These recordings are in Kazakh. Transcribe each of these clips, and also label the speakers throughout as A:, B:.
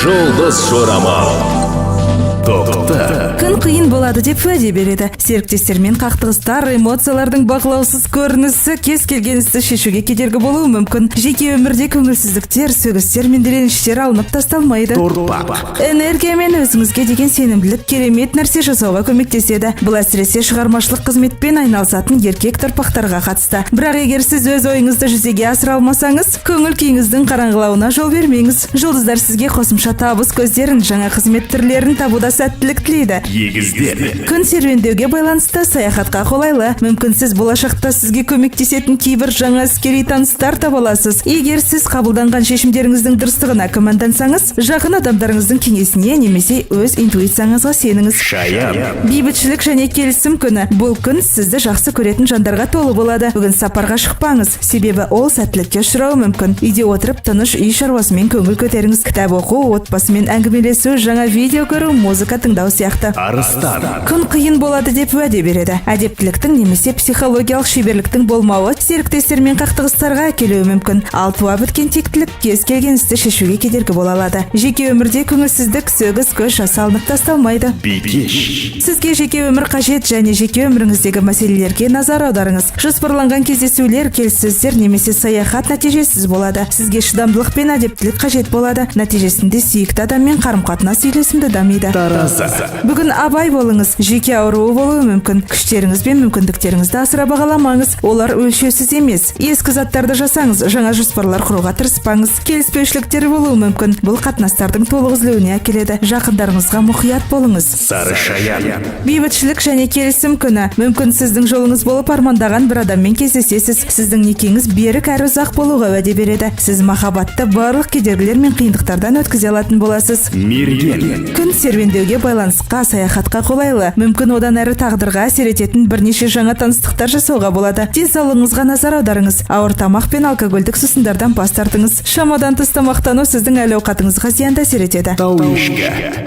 A: Жұлдыз жорамал. Тоқта.
B: Күн қиын болады деп уәде береді. Серіктестермен қақтығыстар, эмоциялардың бақылаусыз көрінісі кез келген істі шешуге кедергі болуы мүмкін. Жеке өмірде көңілсіздіктер, сөгістер мен реніштер алынып тасталмайды. Энергия мен өзіңізге деген сенімділік керемет нәрсе жасауға көмектеседі. Бұл әсіресе шығармашылық қызметпен айналысатын еркек тұрпақтарға қатысты. Бірақ егер сіз өз ойыңызды жүзеге асыра алмасаңыз, көңіл күйіңіздің қараңғылауына жол бермеңіз. Жұлдыздар сізге қосымша табыс көздерін, жаңа қызмет түрлерін табуда сәттілік тілейді.
A: Егіздер.
B: Күн серуендеуге байланысты саяхатқа қолайлы. Мүмкін сіз болашақта сізге көмектесетін кейбір жаңа әскери таныстар таба аласыз. Егер сіз қабылданған шешімдеріңіздің дұрыстығына күмәндансаңыз, жақын адамдарыңыздың кеңесіне немесе өз интуицияңызға сеніңіз.
A: Шаян.
B: Бейбітшілік және келісім күні. Бұл күн сізді жақсы көретін жандарға толы болады. Бүгін сапарға шықпаңыз, себебі ол сәттілікке ұшырауы мүмкін. Үйде отырып тыныш үй шаруасымен көңіл көтеріңіз. Кітап оқу, отбасымен әңгімелесу, жаңа видео көру, музыка тыңдау сияқты.
A: Арыстан.
B: Күн қиын болады деп уәде береді. Әдептіліктің немесе психологиялық шеберліктің болмауы серіктестермен қақтығыстарға әкелуі мүмкін. Ал туа біткен тектілік кез келген істі шешуге кедергі бола алады. Жеке өмірде көңілсіздік, сөгіс, көш салынып тасталмайды.
A: Бикеш.
B: Сізге жеке өмір қажет және жеке өміріңіздегі мәселелерге назар аударыңыз. Жоспарланған кездесулер, келіссөздер немесе саяхат нәтижесіз болады. Сізге шыдамдылық пен әдептілік қажет болады. Нәтижесінде сүйікті адаммен қарым-қатынас үйлесімді дамиды. Бүгін абай болыңыз. Жеке ауруы болуы мүмкін. Күштеріңіз бен мүмкіндіктеріңізді асыра бағаламаңыз. Олар өлшеусіз емес. Ескі заттарды жасаңыз, жаңа жоспарлар құруға тырыспаңыз. Келіспеушіліктер болуы мүмкін. Бұл қатынастардың толық үзілуіне әкеледі. Жақындарыңызға мұқият болыңыз.
A: Сары шаян.
B: Бейбітшілік және келісім күні. Мүмкін сіздің жолыңыз болып армандаған бір адаммен кездесесіз. Сіздің некеңіз берік әрі ұзақ болуға уәде береді. Сіз махаббатты барлық кедергілер мен қиындықтардан өткізе алатын боласыз.
A: Мерген.
B: Күн серуендеуге байланысқа, саяхатқа қолайлы. Мүмкін одан әрі тағдырға әсер ететін бірнеше жаңа таныстықтар жасауға болады. Денсаулығыңызға назар аударыңыз. Ауыр тамақ пен алкогольдік сусындардан бас тартыңыз. Шамадан тыс тамақтану сіздің әл-ауқатыңызға зиянды әсер етеді.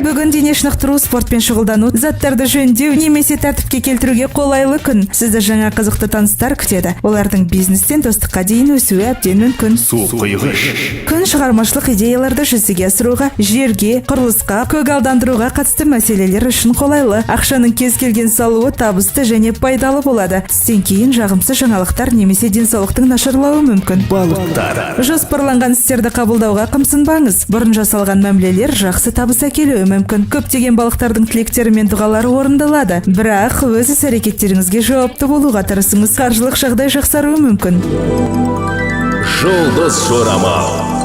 B: Бүгін дене шынықтыру, спортпен шұғылдану, заттарды жөндеу немесе тәртіпке келтіруге қолайлы күн. Сізді жаңа қызықты таныстар күтеді. Олардың бизнестен достыққа дейін өсуі әбден мүмкін.
A: Су құйғыш.
B: Күн шығармашылық идеяларды жүзеге асыруға, жерге, құрылысқа, көгалдандыруға қатысты мәселелер үшін қолайлы. Ақшаның кез келген салуы табысты және пайдалы болады. Түстен кейін жағымсыз жаңалықтар немесе денсаулықтың нашарлауы мүмкін.
A: Балықтар.
B: Жоспарланған істерді қабылдауға қымсынбаңыз. Бұрын жасалған мәмілелер жақсы табыс әкелуі мүмкін. Көптеген балықтардың тілектері мен дұғалары орындалады. Бірақ өз іс-әрекеттеріңізге жауапты болуға тырысыңыз. Қаржылық жағдай жақсаруы мүмкін.
A: Жұлдыз жорамал.